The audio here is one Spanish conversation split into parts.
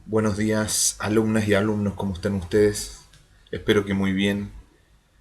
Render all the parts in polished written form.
Buenos días, alumnas y alumnos, ¿cómo están ustedes? Espero que muy bien.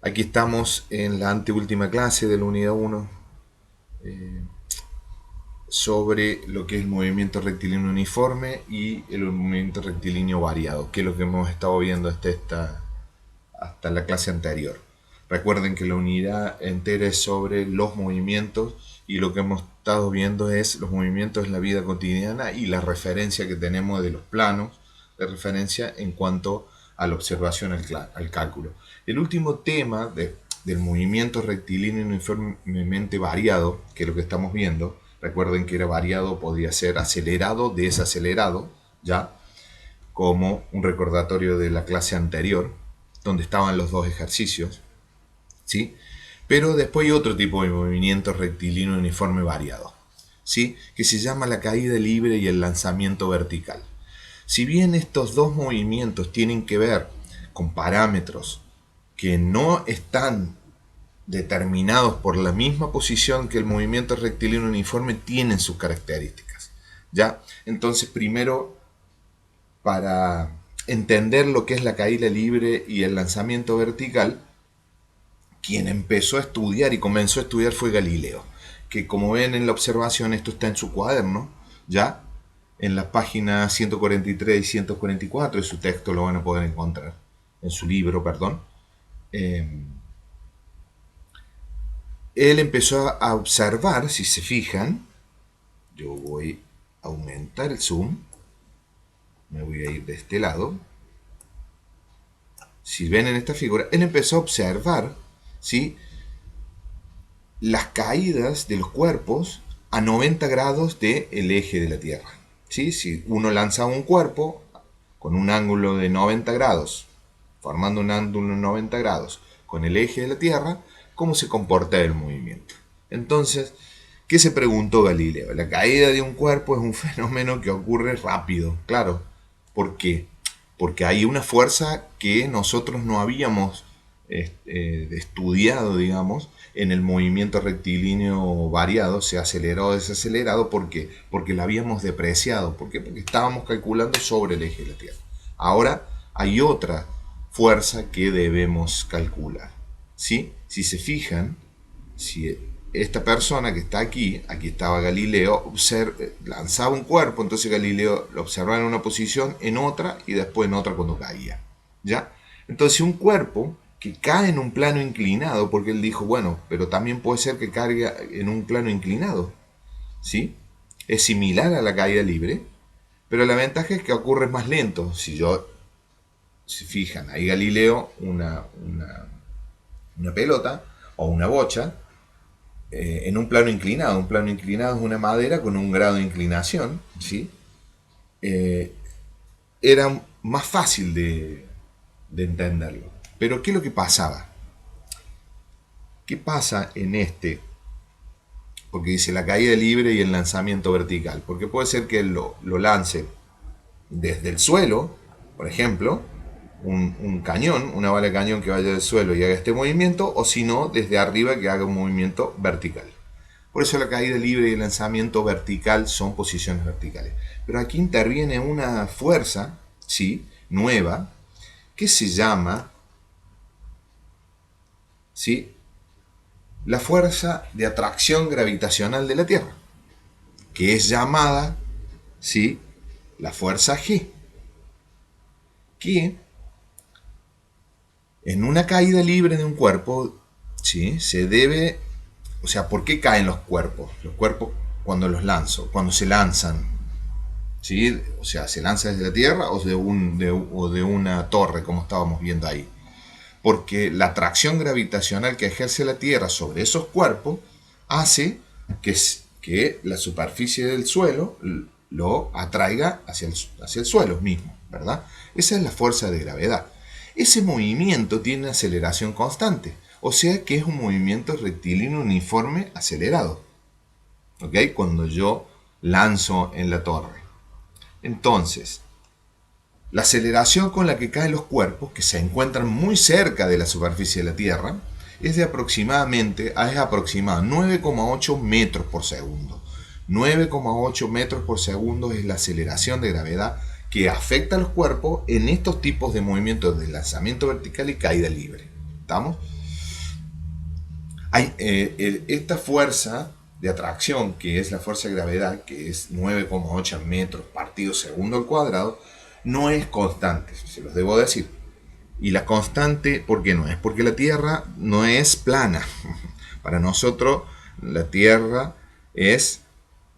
Aquí estamos en la anteúltima clase de la unidad 1 sobre lo que es el movimiento rectilíneo uniforme y el movimiento rectilíneo variado, que es lo que hemos estado viendo hasta la clase anterior. Recuerden que la unidad entera es sobre los movimientos y lo que hemos estado viendo es los movimientos en la vida cotidiana y la referencia que tenemos de los planos de referencia en cuanto a la observación al cálculo. El último tema del movimiento rectilíneo uniformemente variado, que es lo que estamos viendo, recuerden que era variado, podía ser acelerado, desacelerado, ya, como un recordatorio de la clase anterior, donde estaban los dos ejercicios, ¿sí? Pero después hay otro tipo de movimiento rectilíneo uniforme variado, ¿sí? Que se llama la caída libre y el lanzamiento vertical. Si bien estos dos movimientos tienen que ver con parámetros que no están determinados por la misma posición que el movimiento rectilíneo uniforme, tienen sus características, ¿ya? Entonces, primero, para entender lo que es la caída libre y el lanzamiento vertical, quien empezó a estudiar y comenzó a estudiar fue Galileo, que como ven en la observación, esto está en su cuaderno, ¿ya? En las páginas 143 y 144 de su texto lo van a poder encontrar, en su libro, perdón. Eh, Él empezó a observar, si se fijan, yo voy a aumentar el zoom, me voy a ir de este lado. Si ven en esta figura, él empezó a observar, ¿sí?, las caídas de los cuerpos a 90 grados del eje de la Tierra. ¿Sí? Si uno lanza un cuerpo con un ángulo de 90 grados, formando un ángulo de 90 grados con el eje de la Tierra, ¿cómo se comporta el movimiento? Entonces, ¿qué se preguntó Galileo? La caída de un cuerpo es un fenómeno que ocurre rápido, claro. ¿Por qué? Porque hay una fuerza que nosotros no habíamos estudiado, digamos, en el movimiento rectilíneo variado, sea acelerado o desacelerado, porque la habíamos depreciado. ¿Por qué? Porque estábamos calculando sobre el eje de la Tierra. Ahora hay otra fuerza que debemos calcular, ¿sí? Si se fijan, si esta persona que está aquí, aquí estaba Galileo, lanzaba un cuerpo, entonces Galileo lo observaba en una posición, en otra y después en otra cuando caía, ¿ya? Entonces un cuerpo que cae en un plano inclinado, porque él dijo, bueno, pero también puede ser que caiga en un plano inclinado, ¿sí? Es similar a la caída libre, pero la ventaja es que ocurre más lento. Si yo, se fijan, ahí Galileo, una pelota o una bocha, en un plano inclinado. Un plano inclinado es una madera con un grado de inclinación, ¿sí? Eh, Era más fácil de entenderlo. Pero ¿qué es lo que pasaba? ¿Qué pasa en este? Porque dice la caída libre y el lanzamiento vertical. Porque puede ser que él lo lance desde el suelo, por ejemplo, un cañón, una bala de cañón que vaya del suelo y haga este movimiento, o si no, desde arriba que haga un movimiento vertical. Por eso la caída libre y el lanzamiento vertical son posiciones verticales. Pero aquí interviene una fuerza, ¿sí?, nueva, que se llama, ¿sí?, la fuerza de atracción gravitacional de la Tierra, que es llamada, ¿sí?, la fuerza G, que en una caída libre de un cuerpo, ¿sí?, se debe, o sea, ¿por qué caen los cuerpos? Los cuerpos cuando los lanzo, cuando se lanzan, ¿sí? O sea, se lanza desde la Tierra o de una torre, como estábamos viendo ahí. Porque la atracción gravitacional que ejerce la Tierra sobre esos cuerpos hace que la superficie del suelo lo atraiga hacia el suelo mismo, ¿verdad? Esa es la fuerza de gravedad. Ese movimiento tiene aceleración constante, o sea que es un movimiento rectilíneo uniforme acelerado, ¿ok? Cuando yo lanzo en la torre. Entonces, la aceleración con la que caen los cuerpos, que se encuentran muy cerca de la superficie de la Tierra, es aproximadamente 9,8 metros por segundo. 9,8 metros por segundo es la aceleración de gravedad que afecta a los cuerpos en estos tipos de movimientos de lanzamiento vertical y caída libre. ¿Estamos? Hay esta fuerza de atracción, que es la fuerza de gravedad, que es 9,8 metros partido segundo al cuadrado, no es constante, se los debo decir. Y la constante, ¿por qué no es? Porque la Tierra no es plana. Para nosotros, la Tierra es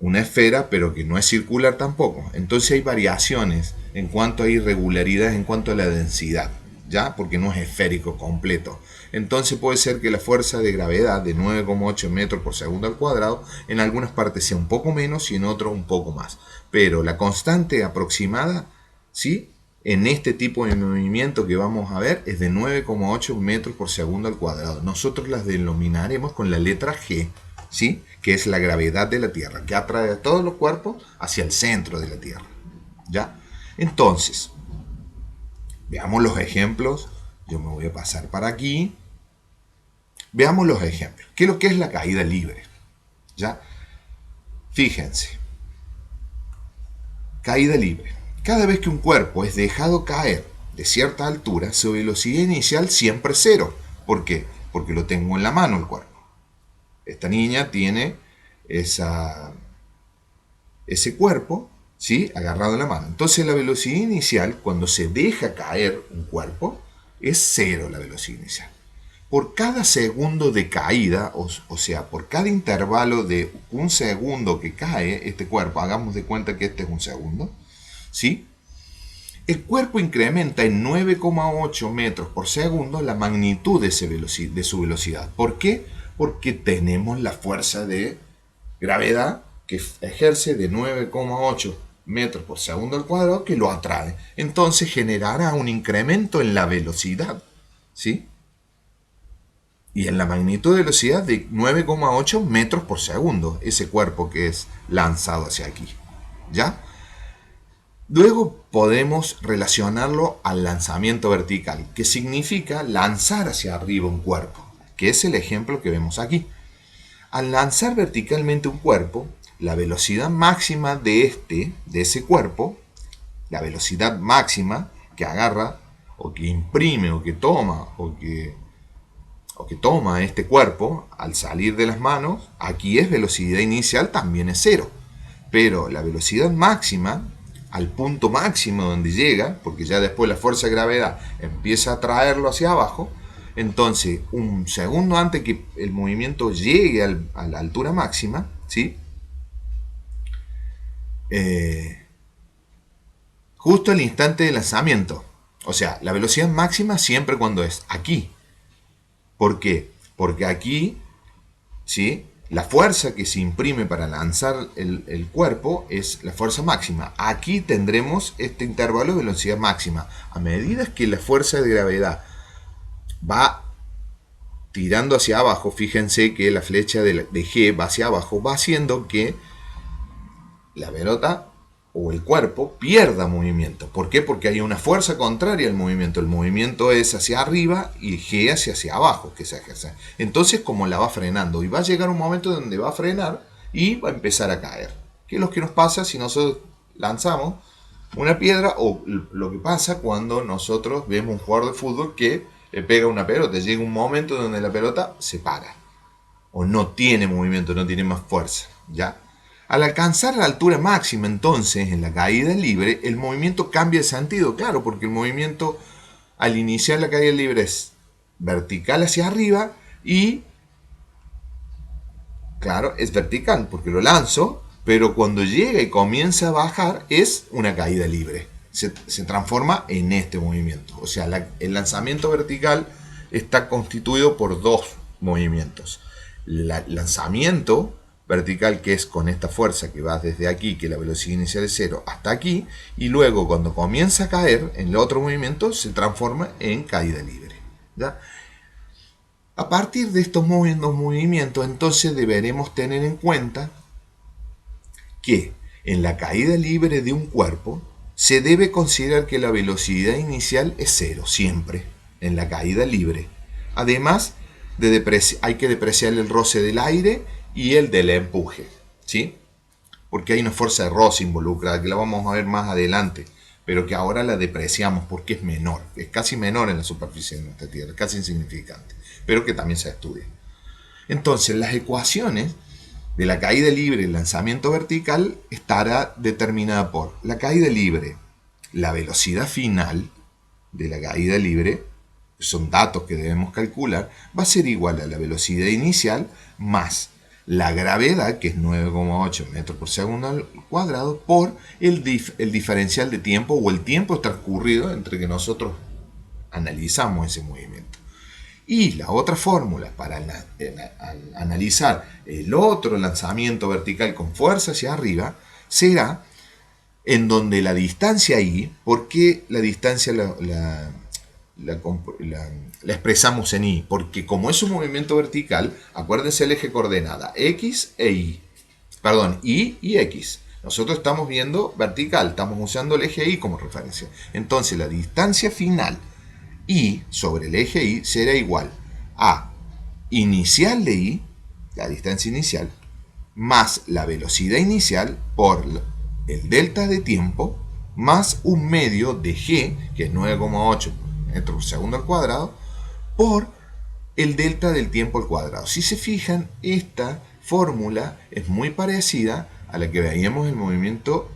una esfera, pero que no es circular tampoco. Entonces hay variaciones en cuanto a irregularidades, en cuanto a la densidad, ¿ya? Porque no es esférico completo. Entonces puede ser que la fuerza de gravedad de 9,8 metros por segundo al cuadrado en algunas partes sea un poco menos y en otras un poco más. Pero la constante aproximada, ¿sí?, en este tipo de movimiento que vamos a ver es de 9,8 metros por segundo al cuadrado. Nosotros las denominaremos con la letra G, ¿sí?, que es la gravedad de la Tierra, que atrae a todos los cuerpos hacia el centro de la Tierra, ¿ya? Entonces, veamos los ejemplos. Yo me voy a pasar para aquí. Veamos los ejemplos. ¿Qué es lo que es la caída libre? ¿Ya? Fíjense. Caída libre. Cada vez que un cuerpo es dejado caer de cierta altura, su velocidad inicial siempre es cero. ¿Por qué? Porque lo tengo en la mano el cuerpo. Esta niña tiene ese cuerpo, ¿sí?, agarrado en la mano. Entonces la velocidad inicial, cuando se deja caer un cuerpo, es cero la velocidad inicial. Por cada segundo de caída, o sea, por cada intervalo de un segundo que cae este cuerpo, hagamos de cuenta que este es un segundo, ¿sí?, el cuerpo incrementa en 9,8 metros por segundo la magnitud de su velocidad. ¿Por qué? Porque tenemos la fuerza de gravedad que ejerce de 9,8 metros por segundo al cuadrado que lo atrae. Entonces generará un incremento en la velocidad, ¿sí?, y en la magnitud de velocidad de 9,8 metros por segundo, ese cuerpo que es lanzado hacia aquí, ¿ya? Luego podemos relacionarlo al lanzamiento vertical, que significa lanzar hacia arriba un cuerpo, que es el ejemplo que vemos aquí. Al lanzar verticalmente un cuerpo, la velocidad máxima de ese cuerpo, la velocidad máxima que agarra, o que imprime, o que toma, o que toma este cuerpo al salir de las manos, aquí es velocidad inicial, también es cero. Pero la velocidad máxima, al punto máximo donde llega, porque ya después la fuerza de gravedad empieza a traerlo hacia abajo, entonces un segundo antes que el movimiento llegue a la altura máxima, ¿sí?, justo el instante de lanzamiento, o sea, la velocidad máxima siempre cuando es aquí. ¿Por qué? Porque aquí, ¿sí?, la fuerza que se imprime para lanzar el cuerpo es la fuerza máxima. Aquí tendremos este intervalo de velocidad máxima. A medida que la fuerza de gravedad va tirando hacia abajo, fíjense que la flecha de G va hacia abajo, va haciendo que la pelota o el cuerpo pierda movimiento. ¿Por qué? Porque hay una fuerza contraria al movimiento. El movimiento es hacia arriba y G hacia abajo que se ejerce. Entonces, como la va frenando, y va a llegar un momento donde va a frenar y va a empezar a caer. ¿Qué es lo que nos pasa si nosotros lanzamos una piedra, o lo que pasa cuando nosotros vemos un jugador de fútbol que le pega una pelota? Llega un momento donde la pelota se para o no tiene movimiento, no tiene más fuerza, ¿ya? Al alcanzar la altura máxima, entonces, en la caída libre, el movimiento cambia de sentido, claro, porque el movimiento al iniciar la caída libre es vertical hacia arriba y, claro, es vertical porque lo lanzo, pero cuando llega y comienza a bajar es una caída libre. Se transforma en este movimiento. O sea, el lanzamiento vertical está constituido por dos movimientos. El lanzamiento vertical, que es con esta fuerza que va desde aquí, que la velocidad inicial es cero, hasta aquí, y luego cuando comienza a caer en el otro movimiento se transforma en caída libre, ¿ya? A partir de estos movimientos, entonces deberemos tener en cuenta que en la caída libre de un cuerpo se debe considerar que la velocidad inicial es cero, siempre, en la caída libre. Además, hay que depreciar el roce del aire y el del empuje, ¿sí? Porque hay una fuerza de roce involucrada, que la vamos a ver más adelante. pero que ahora la depreciamos porque es menor, es casi menor en la superficie de nuestra Tierra, casi insignificante, pero que también se estudia. Entonces, las ecuaciones de la caída libre y el lanzamiento vertical estará determinada por la caída libre, la velocidad final de la caída libre, son datos que debemos calcular, va a ser igual a la velocidad inicial más la gravedad, que es 9,8 metros por segundo al cuadrado, por el diferencial de tiempo o el tiempo transcurrido entre que nosotros analizamos ese movimiento. Y la otra fórmula para analizar el otro lanzamiento vertical con fuerza hacia arriba será en donde la distancia I, ¿por qué la distancia la expresamos en I? Porque como es un movimiento vertical, acuérdense el eje coordenada X e Y. Perdón, Y y X. Nosotros estamos viendo vertical, estamos usando el eje Y como referencia. Entonces la distancia final I sobre el eje Y será igual a inicial de I, la distancia inicial, más la velocidad inicial por el delta de tiempo, más un medio de G, que es 9,8 metros por segundo al cuadrado, por el delta del tiempo al cuadrado. Si se fijan, esta fórmula es muy parecida a la que veíamos en el movimiento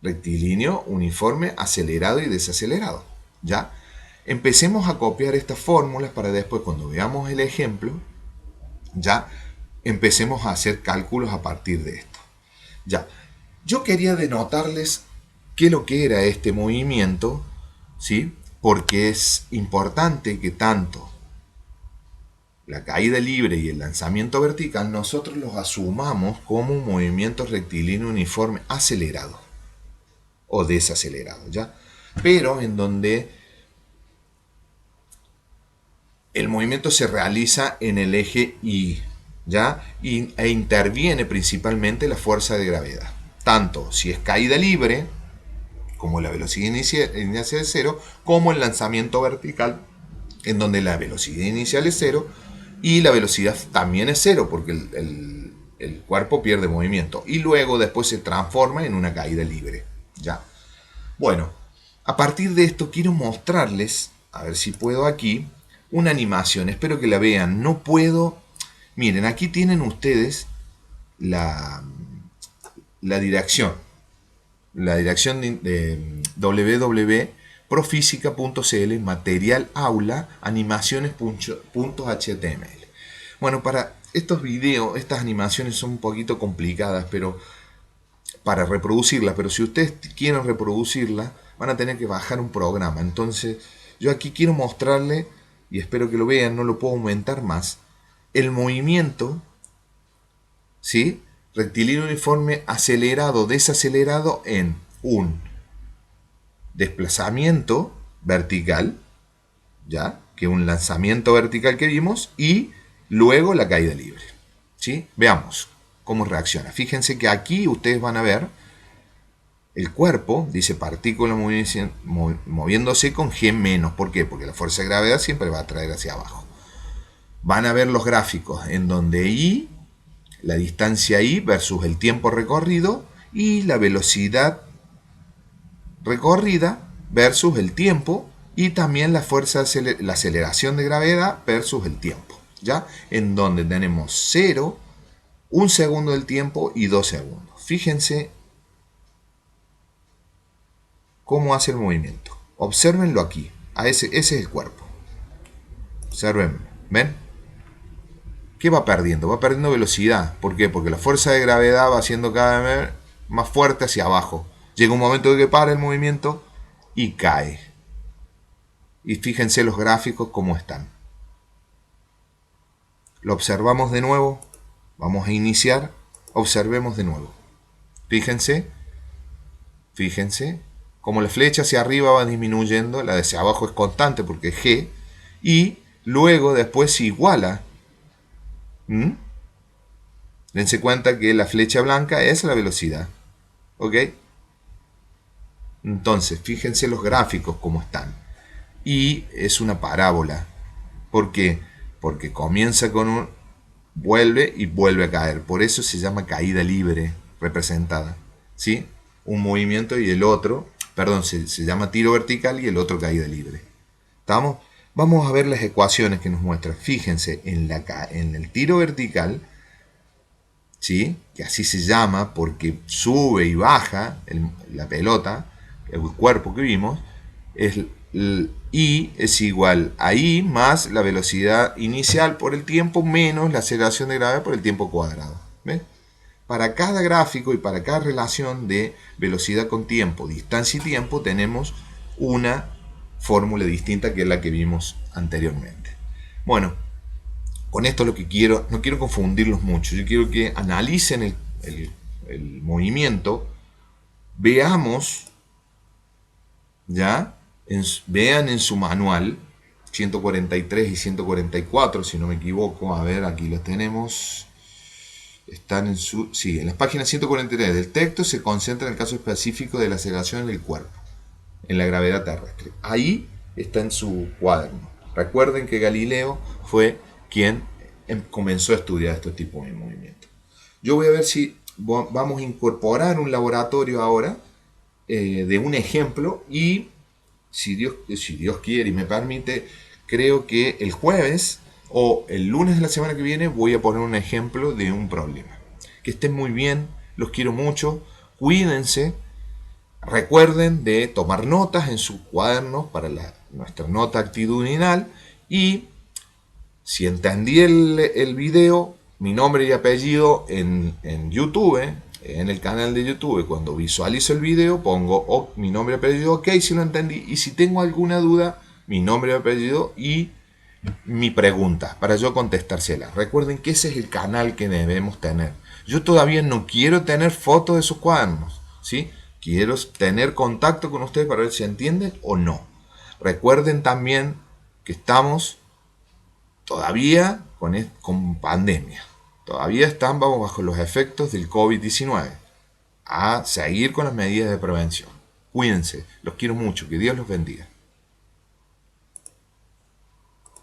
rectilíneo, uniforme, acelerado y desacelerado. ¿Ya? Empecemos a copiar estas fórmulas para después, cuando veamos el ejemplo, ya empecemos a hacer cálculos a partir de esto. Ya, yo quería denotarles qué lo que era este movimiento, ¿sí? Porque es importante que tanto la caída libre y el lanzamiento vertical nosotros los asumamos como un movimiento rectilíneo uniforme acelerado o desacelerado, ¿ya? Pero en donde el movimiento se realiza en el eje Y, ¿ya? E interviene principalmente la fuerza de gravedad. Tanto si es caída libre, como la velocidad inicial es cero, como el lanzamiento vertical, en donde la velocidad inicial es cero y la velocidad también es cero, porque el cuerpo pierde movimiento. Y luego después se transforma en una caída libre, ¿ya? Bueno, a partir de esto quiero mostrarles, a ver si puedo aquí, una animación, espero que la vean. No puedo, miren, aquí tienen ustedes la dirección de www.profisica.cl, material aula, animaciones.html. Bueno, para estos videos, estas animaciones son un poquito complicadas, pero para reproducirlas, pero si ustedes quieren reproducirlas, van a tener que bajar un programa. Entonces, yo aquí quiero mostrarles, y espero que lo vean, no lo puedo aumentar más, el movimiento, ¿sí? Rectilíneo uniforme acelerado, desacelerado en un desplazamiento vertical, ¿ya? Que un lanzamiento vertical que vimos, y luego la caída libre, ¿sí? Veamos cómo reacciona. Fíjense que aquí ustedes van a ver el cuerpo, dice partícula moviéndose con G menos. ¿Por qué? Porque la fuerza de gravedad siempre va a traer hacia abajo. Van a ver los gráficos en donde I, la distancia I versus el tiempo recorrido, y la velocidad recorrida versus el tiempo, y también la fuerza, la aceleración de gravedad versus el tiempo, ¿ya? En donde tenemos 0, 1 segundo del tiempo y 2 segundos. Fíjense cómo hace el movimiento. Obsérvenlo aquí. Ese es el cuerpo. Observen. ¿Ven? ¿Qué va perdiendo? Va perdiendo velocidad. ¿Por qué? Porque la fuerza de gravedad va siendo cada vez más fuerte hacia abajo. Llega un momento en que para el movimiento y cae. Y fíjense los gráficos cómo están. Lo observamos de nuevo. Vamos a iniciar. Observemos de nuevo. Fíjense. Fíjense. Como la flecha hacia arriba va disminuyendo, la de hacia abajo es constante porque es G. Y luego después se iguala. Dense cuenta que la flecha blanca es la velocidad. ¿Ok? Entonces, fíjense los gráficos cómo están. Y es una parábola. ¿Por qué? Porque comienza con un... vuelve y vuelve a caer. Por eso se llama caída libre representada. ¿Sí? Un movimiento y el otro Perdón, se llama tiro vertical y el otro caída libre. ¿Estamos? Vamos a ver las ecuaciones que nos muestran. Fíjense, en el tiro vertical, ¿sí? Que así se llama porque sube y baja la pelota, el cuerpo que vimos, es I es igual a I más la velocidad inicial por el tiempo menos la aceleración de gravedad por el tiempo cuadrado. ¿Ves? Para cada gráfico y para cada relación de velocidad con tiempo, distancia y tiempo, tenemos una fórmula distinta que es la que vimos anteriormente. Bueno, con esto lo que quiero, no quiero confundirlos mucho, yo quiero que analicen el movimiento, veamos, ya, vean en su manual, 143 y 144, si no me equivoco, a ver, aquí los tenemos, están en su, sí, en las páginas 143 del texto se concentra en el caso específico de la aceleración del cuerpo, en la gravedad terrestre. Ahí está en su cuaderno. Recuerden que Galileo fue quien comenzó a estudiar este tipo de movimientos. Yo voy a ver si vamos a incorporar un laboratorio ahora de un ejemplo y si Dios quiere y me permite, creo que el jueves o el lunes de la semana que viene voy a poner un ejemplo de un problema. Que estén muy bien, los quiero mucho, cuídense, recuerden de tomar notas en sus cuadernos para nuestra nota actitudinal y si entendí el video, mi nombre y apellido en YouTube, en el canal de YouTube, cuando visualizo el video pongo mi nombre y apellido, ok, si lo entendí, y si tengo alguna duda, mi nombre y apellido y mi pregunta para yo contestársela. Recuerden que ese es el canal que debemos tener. Yo todavía no quiero tener fotos de sus cuadernos, ¿sí? Quiero tener contacto con ustedes para ver si entienden o no. Recuerden también que estamos todavía con pandemia. Todavía estamos bajo los efectos del COVID-19. A seguir con las medidas de prevención. Cuídense, los quiero mucho, que Dios los bendiga.